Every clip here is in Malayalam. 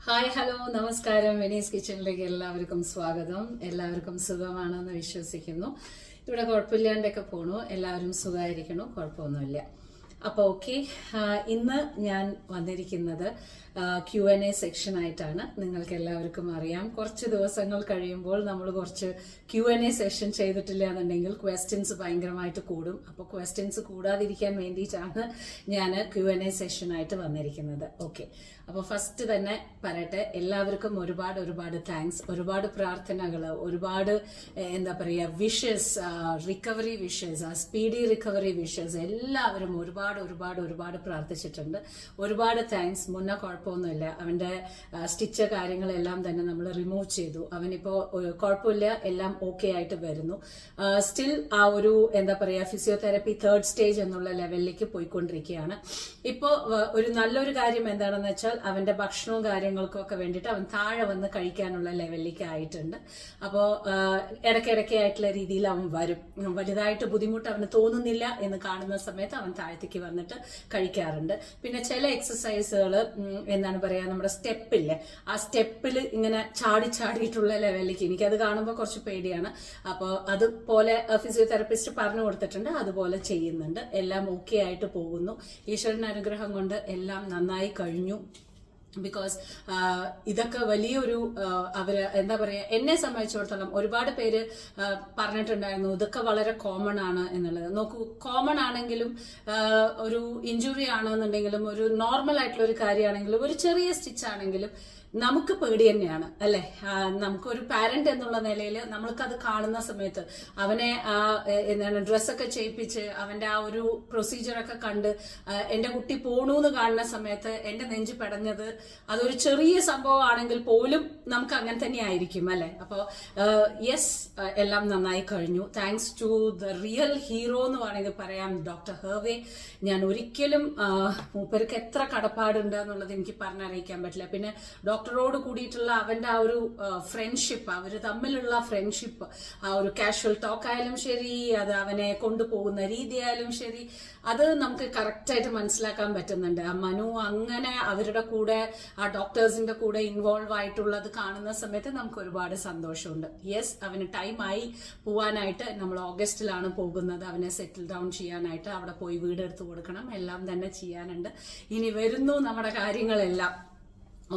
ഹായ് ഹലോ നമസ്കാരം. വെനീസ് കിച്ചണിലേക്ക് എല്ലാവർക്കും സ്വാഗതം. എല്ലാവർക്കും സുഖമാണെന്ന് വിശ്വസിക്കുന്നു. ഇവിടെ കുഴപ്പമില്ലാണ്ടൊക്കെ പോണു. എല്ലാവരും സുഖമായിരിക്കണു, കുഴപ്പമൊന്നുമില്ല. അപ്പോൾ ഓക്കെ, ഇന്ന് ഞാൻ വന്നിരിക്കുന്നത് Q&A സെക്ഷൻ ആയിട്ടാണ്. നിങ്ങൾക്ക് എല്ലാവർക്കും അറിയാം, കുറച്ച് ദിവസങ്ങൾ കഴിയുമ്പോൾ നമ്മൾ കുറച്ച് Q&A സെഷൻ ചെയ്തിട്ടില്ല എന്നുണ്ടെങ്കിൽ ക്വസ്റ്റ്യൻസ് ഭയങ്കരമായിട്ട് കൂടും. അപ്പോൾ ക്വസ്റ്റ്യൻസ് കൂടാതിരിക്കാൻ വേണ്ടിയിട്ടാണ് ഞാൻ Q&A സെഷനായിട്ട് വന്നിരിക്കുന്നത്. ഓക്കെ, അപ്പോൾ ഫസ്റ്റ് തന്നെ പറയട്ടെ, എല്ലാവർക്കും ഒരുപാട് താങ്ക്സ്. ഒരുപാട് പ്രാർത്ഥനകൾ, ഒരുപാട് എന്താ പറയുക wishes, recovery wishes, speedy recovery wishes എല്ലാവരും ഒരുപാട് പ്രാർത്ഥിച്ചിട്ടുണ്ട്. ഒരുപാട് താങ്ക്സ്. മുന്നേ കുഴപ്പമൊന്നുമില്ല. അവന്റെ സ്റ്റിച്ച് കാര്യങ്ങളെല്ലാം തന്നെ നമ്മൾ റിമൂവ് ചെയ്തു. അവനിപ്പോ കുഴപ്പമില്ല, എല്ലാം ഓക്കെ ആയിട്ട് വരുന്നു. സ്റ്റിൽ ആ ഒരു എന്താ പറയാ ഫിസിയോതെറാപ്പി 3rd സ്റ്റേജ് എന്നുള്ള ലെവലിലേക്ക് പോയിക്കൊണ്ടിരിക്കുകയാണ്. ഇപ്പോ ഒരു നല്ലൊരു കാര്യം എന്താണെന്ന് വെച്ചാൽ അവന്റെ ഭക്ഷണവും കാര്യങ്ങൾക്കും ഒക്കെ വേണ്ടിയിട്ട് അവൻ താഴെ വന്ന് കഴിക്കാനുള്ള ലെവലിലേക്ക് ആയിട്ടുണ്ട്. അപ്പോ ഇടയ്ക്കിടയ്ക്കായിട്ടുള്ള രീതിയിൽ അവൻ വരും. വലുതായിട്ട് ബുദ്ധിമുട്ട് അവന് തോന്നുന്നില്ല എന്ന് കാണുന്ന സമയത്ത് അവൻ താഴത്തേക്ക് വന്നിട്ട് കഴിക്കാറുണ്ട്. പിന്നെ ചില എക്സസൈസുകൾ എന്താണ് പറയാ, നമ്മുടെ സ്റ്റെപ്പില്ലേ, ആ സ്റ്റെപ്പിൽ ഇങ്ങനെ ചാടിയിട്ടുള്ള ലെവലിലേക്ക് എനിക്കത് കാണുമ്പോൾ കുറച്ച് പേടിയാണ്. അപ്പോൾ അതുപോലെ ഫിസിയോതെറാപ്പിസ്റ്റ് പറഞ്ഞു കൊടുത്തിട്ടുണ്ട്, അതുപോലെ ചെയ്യുന്നുണ്ട്. എല്ലാം ഓക്കെ ആയിട്ട് പോകുന്നു. ഈശ്വരന്റെ അനുഗ്രഹം കൊണ്ട് എല്ലാം നന്നായി കഴിഞ്ഞു. ബിക്കോസ് ഇതൊക്കെ വലിയൊരു അവര് എന്താ പറയാ, എന്നെ സംബന്ധിച്ചിടത്തോളം ഒരുപാട് പേര് പറഞ്ഞിട്ടുണ്ടായിരുന്നു ഇതൊക്കെ വളരെ കോമൺ ആണ് എന്നുള്ളത്. നോക്കൂ, കോമൺ ആണെങ്കിലും ഒരു ഇഞ്ചുറി ആണെന്നുണ്ടെങ്കിലും ഒരു നോർമൽ ആയിട്ടുള്ള ഒരു കാര്യമാണെങ്കിലും ഒരു ചെറിയ സ്റ്റിച്ച് ആണെങ്കിലും നമുക്ക് പേടി തന്നെയാണ് അല്ലെ. നമുക്കൊരു പാരന്റ് എന്നുള്ള നിലയിൽ നമ്മൾക്കത് കാണുന്ന സമയത്ത് അവനെ എന്താണ് ഡ്രസ്സൊക്കെ ചെയ്യിപ്പിച്ച് അവന്റെ ആ ഒരു പ്രൊസീജിയറൊക്കെ കണ്ട് എന്റെ കുട്ടി പോണൂന്ന് കാണുന്ന സമയത്ത് എന്റെ നെഞ്ച് പെടഞ്ഞത് അതൊരു ചെറിയ സംഭവമാണെങ്കിൽ പോലും നമുക്ക് അങ്ങനെ തന്നെ ആയിരിക്കും അല്ലെ. അപ്പോ യെസ്, എല്ലാം നന്നായി കഴിഞ്ഞു. Thanks to the real hero എന്ന് വേണമെങ്കിൽ പറയാം, ഡോക്ടർ ഹെർവേ. ഞാൻ ഒരിക്കലും മൂപ്പർക്ക് എത്ര കടപ്പാടുണ്ട് എന്നുള്ളത് എനിക്ക് പറഞ്ഞറിയിക്കാൻ പറ്റില്ല. പിന്നെ ഡോക്ടറോട് കൂടിയിട്ടുള്ള അവന്റെ ആ ഒരു ഫ്രണ്ട്ഷിപ്പ്, അവര് തമ്മിലുള്ള ഫ്രണ്ട്ഷിപ്പ്, ആ ഒരു കാഷ്വൽ ടോക്ക് ആയാലും ശരി, അത് അവനെ കൊണ്ടുപോകുന്ന രീതി ആയാലും ശരി, അത് നമുക്ക് കറക്റ്റായിട്ട് മനസ്സിലാക്കാൻ പറ്റുന്നുണ്ട്. ആ മനു അങ്ങനെ അവരുടെ കൂടെ ആ ഡോക്ടേഴ്സിന്റെ കൂടെ ഇൻവോൾവ് ആയിട്ടുള്ളത് കാണുന്ന സമയത്ത് നമുക്ക് ഒരുപാട് സന്തോഷമുണ്ട്. യെസ്, അവന് ടൈമായി പോവാനായിട്ട്. നമ്മൾ ഓഗസ്റ്റിലാണ് പോകുന്നത് അവനെ സെറ്റിൽ ഡൗൺ ചെയ്യാനായിട്ട്. അവിടെ പോയി വീടെടുത്ത് കൊടുക്കണം, എല്ലാം തന്നെ ചെയ്യാനുണ്ട്. ഇനി വരുന്നു നമ്മുടെ കാര്യങ്ങളെല്ലാം.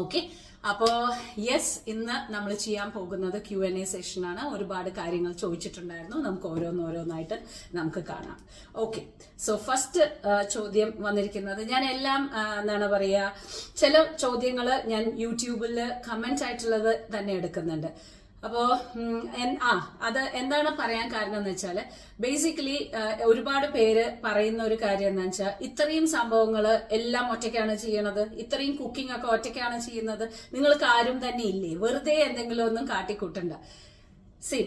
ഓക്കെ, അപ്പോ യെസ്, ഇന്ന് നമ്മൾ ചെയ്യാൻ പോകുന്നത് Q&A സെഷനാണ്. ഒരുപാട് കാര്യങ്ങൾ ചോദിച്ചിട്ടുണ്ടായിരുന്നു, നമുക്ക് ഓരോന്നായിട്ട് നമുക്ക് കാണാം. ഓക്കെ, സോ ഫസ്റ്റ് ചോദ്യം വന്നിരിക്കുന്നത്, ഞാൻ എല്ലാം എന്താണ് പറയാ, ചില ചോദ്യങ്ങൾ ഞാൻ യൂട്യൂബിൽ കമന്റ് ആയിട്ടുള്ളത് തന്നെ എടുക്കുന്നുണ്ട്. അപ്പോ അത് എന്താണ് പറയാൻ കാരണം എന്ന് വെച്ചാല്, ബേസിക്കലി ഒരുപാട് പേര് പറയുന്ന ഒരു കാര്യം എന്താ വെച്ചാൽ, ഇത്രയും സംഭവങ്ങൾ എല്ലാം ഒറ്റയ്ക്കാണ് ചെയ്യണത്, ഇത്രയും കുക്കിംഗ് ഒക്കെ ഒറ്റയ്ക്കാണ് ചെയ്യുന്നത്, നിങ്ങൾക്ക് ആരും തന്നെ ഇല്ലേ, വെറുതെ എന്തെങ്കിലും ഒന്നും കാട്ടിക്കൂട്ടണ്ട.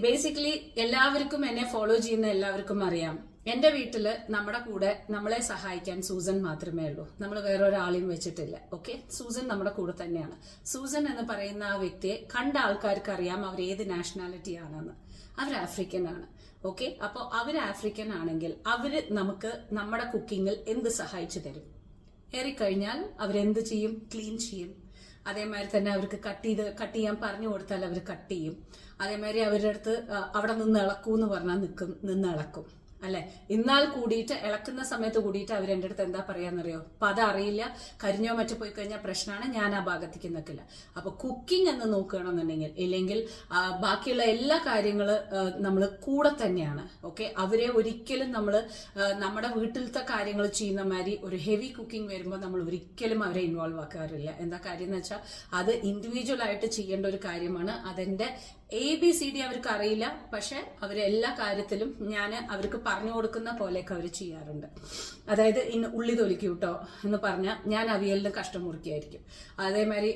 ബേസിക്കലി എല്ലാവർക്കും, എന്നെ ഫോളോ ചെയ്യുന്ന എല്ലാവർക്കും അറിയാം, എന്റെ വീട്ടില് നമ്മുടെ കൂടെ നമ്മളെ സഹായിക്കാൻ സൂസൻ മാത്രമേ ഉള്ളൂ. നമ്മൾ വേറൊരാളെയും വെച്ചിട്ടില്ല. ഓക്കെ, സൂസൻ നമ്മുടെ കൂടെ തന്നെയാണ്. സൂസൻ എന്ന് പറയുന്ന ആ വ്യക്തിയെ കണ്ട ആൾക്കാർക്ക് അറിയാം അവർ ഏത് നാഷണാലിറ്റി ആണെന്ന്. അവർ ആഫ്രിക്കൻ ആണ്. ഓക്കെ, അപ്പോൾ അവർ ആഫ്രിക്കൻ ആണെങ്കിൽ അവര് നമുക്ക് നമ്മുടെ കുക്കിങ്ങിൽ എന്ത് സഹായിച്ചു തരും? ഏറിക്കഴിഞ്ഞാൽ അവരെന്ത് ചെയ്യും? ക്ലീൻ ചെയ്യും. അതേമാതിരി തന്നെ അവർക്ക് കട്ട് ചെയ്യാൻ പറഞ്ഞു കൊടുത്താൽ അവർ കട്ട് ചെയ്യും. അതേമാതിരി അവരുടെ അടുത്ത് അവിടെ നിന്ന് ഇളക്കൂ എന്ന് പറഞ്ഞാൽ നിന്ന് ഇളക്കും അല്ലെ. എന്നാൽ കൂടിയിട്ട് ഇളക്കുന്ന സമയത്ത് കൂടിയിട്ട് അവർ എൻ്റെ അടുത്ത് എന്താ പറയാന്നറിയോ, പദം അറിയില്ല, കരിഞ്ഞോ മറ്റോ പോയി കഴിഞ്ഞാൽ പ്രശ്നമാണ്, ഞാൻ ആ ഭാഗത്തേക്ക് നിൽക്കില്ല. അപ്പൊ കുക്കിംഗ് എന്ന് നോക്കുകയാണെന്നുണ്ടെങ്കിൽ, ഇല്ലെങ്കിൽ ബാക്കിയുള്ള എല്ലാ കാര്യങ്ങള് നമ്മൾ കൂടെ തന്നെയാണ്. ഓക്കെ, അവരെ ഒരിക്കലും നമ്മൾ നമ്മുടെ വീട്ടിലത്തെ കാര്യങ്ങൾ ചെയ്യുന്ന മാതിരി ഒരു ഹെവി കുക്കിംഗ് വരുമ്പോൾ നമ്മൾ ഒരിക്കലും അവരെ ഇൻവോൾവ് ആക്കാറില്ല. എന്താ കാര്യം എന്ന് വെച്ചാൽ, അത് ഇൻഡിവിജ്വൽ ആയിട്ട് ചെയ്യേണ്ട ഒരു കാര്യമാണ്. അതിന്റെ ABCD അവർക്ക് അറിയില്ല, പക്ഷെ അവര് എല്ലാ കാര്യത്തിലും ഞാൻ അവർക്ക് പറഞ്ഞു കൊടുക്കുന്ന പോലെയൊക്കെ അവർ ചെയ്യാറുണ്ട്. അതായത് ഇന്ന് ഉള്ളി തൊലിക്കും കേട്ടോ എന്ന് പറഞ്ഞാൽ ഞാൻ അവിയലിന് കഷ്ടം മുറിക്കായിരിക്കും. അതേമാതിരി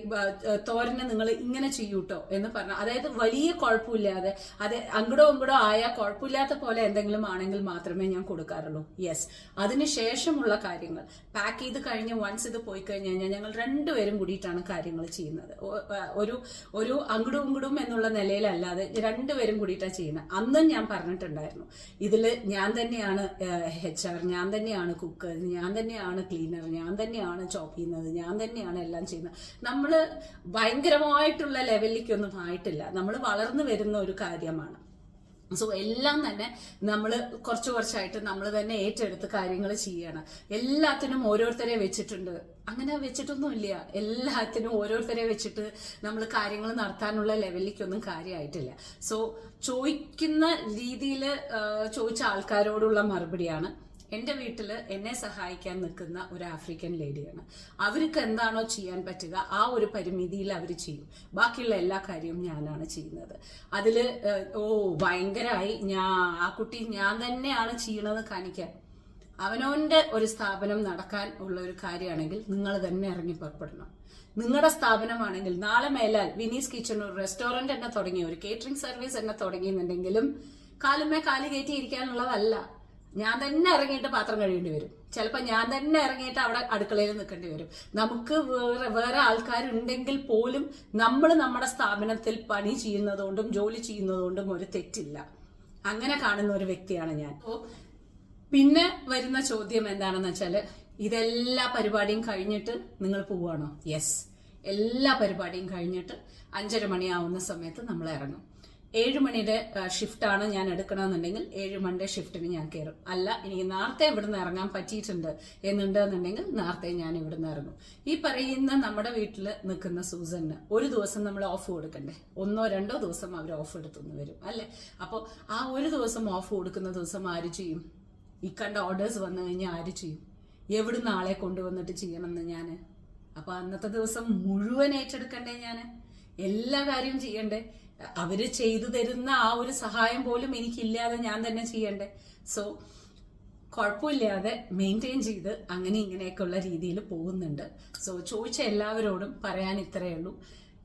തോരന് നിങ്ങൾ ഇങ്ങനെ ചെയ്യൂട്ടോ എന്ന് പറഞ്ഞാൽ, അതായത് വലിയ കുഴപ്പമില്ലാതെ, അത് അങ്ങടോ ആയാൽ കുഴപ്പമില്ലാത്ത പോലെ എന്തെങ്കിലും ആണെങ്കിൽ മാത്രമേ ഞാൻ കൊടുക്കാറുള്ളൂ. യെസ്, അതിനുശേഷമുള്ള കാര്യങ്ങൾ പാക്ക് ചെയ്ത് കഴിഞ്ഞ് വൺസ് ഇത് പോയി കഴിഞ്ഞു കഴിഞ്ഞാൽ ഞങ്ങൾ രണ്ടുപേരും കൂടിയിട്ടാണ് കാര്യങ്ങൾ ചെയ്യുന്നത്. ഒരു അങ്ങടും എന്നുള്ള നിലയിൽ അല്ലാതെ രണ്ടുപേരും കൂടിയിട്ടാണ് ചെയ്യുന്നത്. അന്നും ഞാൻ പറഞ്ഞിട്ടുണ്ടായിരുന്നു, ഇതില് ഞാൻ തന്നെയാണ് HR, ഞാൻ തന്നെയാണ് കുക്ക്, ഞാൻ തന്നെയാണ് ക്ലീനർ, ഞാൻ തന്നെയാണ് ചോപ്പ് ചെയ്യുന്നത്, ഞാൻ തന്നെയാണ് എല്ലാം ചെയ്യുന്നത്. നമ്മൾ ഭയങ്കരമായിട്ടുള്ള ലെവലിലേക്കൊന്നും ആയിട്ടില്ല. നമ്മൾ വളർന്നു വരുന്ന ഒരു കാര്യമാണ്. സോ എല്ലാം തന്നെ നമ്മൾ കുറച്ചായിട്ട് നമ്മൾ തന്നെ ഏറ്റെടുത്ത് കാര്യങ്ങൾ ചെയ്യണം. എല്ലാത്തിനും ഓരോരുത്തരെ വെച്ചിട്ടുണ്ട്, അങ്ങനെ വെച്ചിട്ടൊന്നുമില്ല. എല്ലാത്തിനും ഓരോരുത്തരെ വെച്ചിട്ട് നമ്മൾ കാര്യങ്ങൾ നടത്താനുള്ള ലെവലിലേക്കൊന്നും കാര്യമായിട്ടില്ല. സോ ചോദിക്കുന്ന രീതിയിൽ ചോദിച്ച ആൾക്കാരോടുള്ള മറുപടിയാണ്, എൻ്റെ വീട്ടിൽ എന്നെ സഹായിക്കാൻ നിൽക്കുന്ന ഒരു ആഫ്രിക്കൻ ലേഡിയാണ്. അവർക്ക് എന്താണോ ചെയ്യാൻ പറ്റുക ആ ഒരു പരിമിതിയിൽ അവർ ചെയ്യും. ബാക്കിയുള്ള എല്ലാ കാര്യവും ഞാനാണ് ചെയ്യുന്നത്. അതിൽ ഭയങ്കരമായി ആ കുട്ടി ഞാൻ തന്നെയാണ് ചെയ്യണത് കാണിക്കാൻ. അവനവന്റെ ഒരു സ്ഥാപനം നടക്കാൻ ഉള്ള ഒരു കാര്യമാണെങ്കിൽ നിങ്ങൾ തന്നെ ഇറങ്ങി പുറപ്പെടണം. നിങ്ങളുടെ സ്ഥാപനമാണെങ്കിൽ നാളെ മേലാൽ വിനീസ് കിച്ചൺ ഒരു റെസ്റ്റോറന്റ് എന്നെ തുടങ്ങി, ഒരു കേറ്ററിംഗ് സർവീസ് എന്നെ തുടങ്ങിയെന്നുണ്ടെങ്കിലും കാലുമേ കാല് കയറ്റി ഇരിക്കാനുള്ളതല്ല. ഞാൻ തന്നെ ഇറങ്ങിയിട്ട് പാത്രം കഴിയേണ്ടി വരും. ചിലപ്പോൾ ഞാൻ തന്നെ ഇറങ്ങിയിട്ട് അവിടെ അടുക്കളയിൽ നിൽക്കേണ്ടി വരും. നമുക്ക് വേറെ ആൾക്കാരുണ്ടെങ്കിൽ പോലും നമ്മൾ നമ്മുടെ സ്ഥാപനത്തിൽ പണി ചെയ്യുന്നതുകൊണ്ടും ജോലി ചെയ്യുന്നതുകൊണ്ടും ഒരു തെറ്റില്ല. അങ്ങനെ കാണുന്ന ഒരു വ്യക്തിയാണ് ഞാൻ. പിന്നെ വരുന്ന ചോദ്യം എന്താണെന്ന് വെച്ചാൽ, ഇതെല്ലാ പരിപാടിയും കഴിഞ്ഞിട്ട് നിങ്ങൾ പോവാണോ? യെസ്, എല്ലാ പരിപാടിയും കഴിഞ്ഞിട്ട് 5:30 മണിയാവുന്ന സമയത്ത് നമ്മൾ ഇറങ്ങും. 7 മണിയുടെ ഷിഫ്റ്റാണ് ഞാൻ എടുക്കണമെന്നുണ്ടെങ്കിൽ 7 മണിയുടെ ഷിഫ്റ്റിന് ഞാൻ കയറും. അല്ല, എനിക്ക് നേരത്തെ ഇവിടുന്ന് ഇറങ്ങാൻ പറ്റിയിട്ടുണ്ട് എന്നുണ്ടെന്നുണ്ടെങ്കിൽ നേരത്തെ ഞാൻ ഇവിടുന്ന് ഇറങ്ങും. ഈ പറയുന്ന നമ്മുടെ വീട്ടിൽ നിൽക്കുന്ന സൂസന് ഒരു ദിവസം നമ്മൾ ഓഫ് കൊടുക്കണ്ടേ? 1-2 ദിവസം അവർ ഓഫ് എടുത്തുനിന്ന് വരും അല്ലെ? അപ്പോൾ ആ ഒരു ദിവസം ഓഫ് കൊടുക്കുന്ന ദിവസം ആര് ചെയ്യും? ഈ കണ്ട ഓർഡേഴ്സ് വന്നു കഴിഞ്ഞാൽ ആര് ചെയ്യും? എവിടുന്ന് ആളെ കൊണ്ടുവന്നിട്ട് ചെയ്യണമെന്ന് ഞാൻ? അപ്പൊ അന്നത്തെ ദിവസം മുഴുവൻ ഏറ്റെടുക്കണ്ടേ? ഞാൻ എല്ലാ കാര്യവും ചെയ്യണ്ടേ? അവര് ചെയ്തു തരുന്ന ആ ഒരു സഹായം പോലും എനിക്കില്ലാതെ ഞാൻ തന്നെ ചെയ്യണ്ടേ? സോ കുഴപ്പമില്ലാതെ മെയിൻറ്റെയിൻ ചെയ്ത് അങ്ങനെ ഇങ്ങനെയൊക്കെയുള്ള രീതിയിൽ പോകുന്നുണ്ട്. സോ ചോദിച്ച എല്ലാവരോടും പറയാൻ ഇത്രയേ ഉള്ളൂ.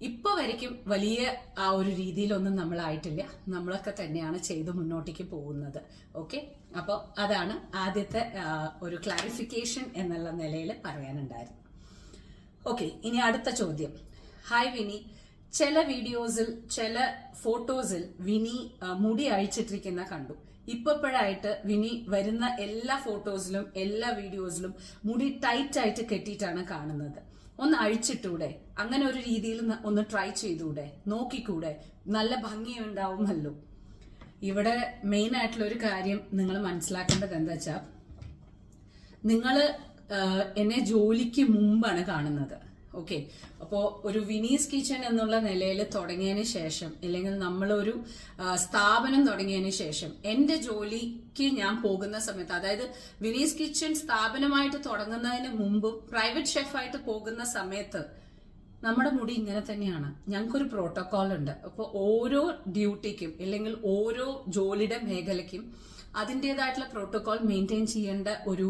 ഇപ്പൊ വരയ്ക്കും വലിയ ആ ഒരു രീതിയിലൊന്നും നമ്മളായിട്ടില്ല. നമ്മളൊക്കെ തന്നെയാണ് ചെയ്ത് മുന്നോട്ടേക്ക് പോകുന്നത്. ഓക്കെ, അപ്പോൾ അതാണ് ആദ്യത്തെ ഒരു ക്ലാരിഫിക്കേഷൻ എന്നുള്ള നിലയിൽ പറയാനുണ്ടായിരുന്നു. ഓക്കെ, ഇനി അടുത്ത ചോദ്യം. ഹായ് വിനി, ചില വീഡിയോസിൽ ചില ഫോട്ടോസിൽ വിനി മുടി അഴിച്ചിട്ടിരിക്കുന്ന കണ്ടു. ഇപ്പോഴായിട്ട് വിനി വരുന്ന എല്ലാ ഫോട്ടോസിലും എല്ലാ വീഡിയോസിലും മുടി ടൈറ്റ് ആയിട്ട് കെട്ടിയിട്ടാണ് കാണുന്നത്. ഒന്ന് അഴിച്ചിട്ടൂടെ? അങ്ങനെ ഒരു രീതിയിൽ ഒന്ന് ട്രൈ ചെയ്തൂടെ? നോക്കിക്കൂടെ? നല്ല ഭംഗിയുണ്ടാവുമല്ലോ. ഇവിടെ മെയിൻ ആയിട്ടുള്ള ഒരു കാര്യം നിങ്ങൾ മനസ്സിലാക്കേണ്ടത് എന്താ വെച്ചാൽ, നിങ്ങൾ എന്നെ ജോലിക്ക് മുമ്പാണ് കാണുന്നത്. ഓക്കെ, അപ്പോൾ ഒരു വിനീസ് കിച്ചൺ എന്നുള്ള നിലയിൽ തുടങ്ങിയതിന് ശേഷം, അല്ലെങ്കിൽ നമ്മളൊരു സ്ഥാപനം തുടങ്ങിയതിന് ശേഷം എന്റെ ജോലിക്ക് ഞാൻ പോകുന്ന സമയത്ത്, അതായത് വിനീസ് കിച്ചൺ സ്ഥാപനമായിട്ട് തുടങ്ങുന്നതിന് മുമ്പും പ്രൈവറ്റ് ഷെഫായിട്ട് പോകുന്ന സമയത്ത് നമ്മുടെ മുടി ഇങ്ങനെ തന്നെയാണ്. ഞങ്ങൾക്കൊരു പ്രോട്ടോകോൾ ഉണ്ട്. അപ്പോൾ ഓരോ ഡ്യൂട്ടിക്കും അല്ലെങ്കിൽ ഓരോ ജോലിയുടെ മേഖലയ്ക്കും അതിൻ്റെതായിട്ടുള്ള പ്രോട്ടോകോൾ മെയിൻറ്റെയിൻ ചെയ്യേണ്ട ഒരു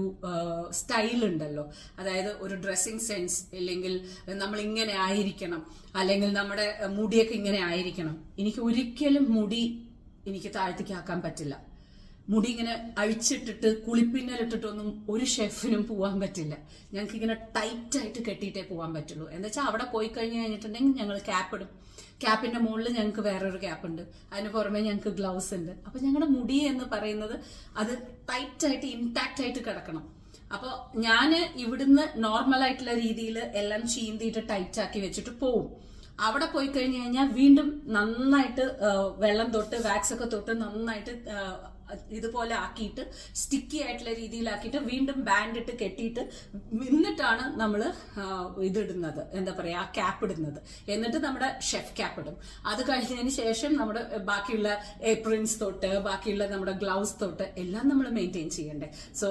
സ്റ്റൈൽ ഉണ്ടല്ലോ. അതായത് ഒരു ഡ്രസ്സിങ് സെൻസ്, അല്ലെങ്കിൽ നമ്മൾ ഇങ്ങനെ ആയിരിക്കണം, അല്ലെങ്കിൽ നമ്മുടെ മുടിയൊക്കെ ഇങ്ങനെ ആയിരിക്കണം. എനിക്ക് ഒരിക്കലും മുടി എനിക്ക് താഴ്ത്തിക്കാക്കാൻ പറ്റില്ല. മുടി ഇങ്ങനെ അഴിച്ചിട്ടിട്ട് കുളിപ്പിന്നലിട്ടിട്ടൊന്നും ഒരു ഷെഫിനും പോകാൻ പറ്റില്ല. ഞങ്ങൾക്ക് ഇങ്ങനെ ടൈറ്റായിട്ട് കെട്ടിയിട്ടേ പോകാൻ പറ്റുള്ളൂ. എന്താ വെച്ചാൽ അവിടെ പോയി കഴിഞ്ഞിട്ടുണ്ടെങ്കിൽ ഞങ്ങൾ ക്യാപ്പ് ഇടും. ക്യാപ്പിന്റെ മുകളിൽ ഞങ്ങൾക്ക് വേറൊരു ക്യാപ്പ് ഉണ്ട്, അതിന് പുറമെ ഞങ്ങൾക്ക് ഗ്ലൗസ് ഉണ്ട്. അപ്പൊ ഞങ്ങളുടെ മുടി എന്ന് പറയുന്നത് അത് ടൈറ്റായിട്ട് ഇൻടാക്റ്റ് ആയിട്ട് കിടക്കണം. അപ്പോൾ ഞാൻ ഇവിടുന്ന് നോർമൽ ആയിട്ടുള്ള രീതിയിൽ എല്ലാം ചീന്തിയിട്ട് ടൈറ്റ് ആക്കി വെച്ചിട്ട് പോവും. അവിടെ പോയി കഴിഞ്ഞു കഴിഞ്ഞാൽ വീണ്ടും നന്നായിട്ട് വെള്ളം തൊട്ട് വാക്സ് ഒക്കെ തൊട്ട് നന്നായിട്ട് ഇതുപോലെ ആക്കിയിട്ട് സ്റ്റിക്കി ആയിട്ടുള്ള രീതിയിലാക്കിയിട്ട് വീണ്ടും ബാൻഡ് ഇട്ട് കെട്ടിയിട്ട് എന്നിട്ടാണ് നമ്മൾ ഇതിടുന്നത്, എന്താ പറയാ, ആ ക്യാപ്പ് ഇടുന്നത്. എന്നിട്ട് നമ്മുടെ ഷെഫ് ക്യാപ്പ് ഇടും. അത് കഴിഞ്ഞതിന് ശേഷം നമ്മുടെ ബാക്കിയുള്ള ഏപ്രിൻസ് തൊട്ട് ബാക്കിയുള്ള നമ്മുടെ ഗ്ലൗസ് തൊട്ട് എല്ലാം നമ്മൾ മെയിൻറ്റെയിൻ ചെയ്യണ്ടേ. സോ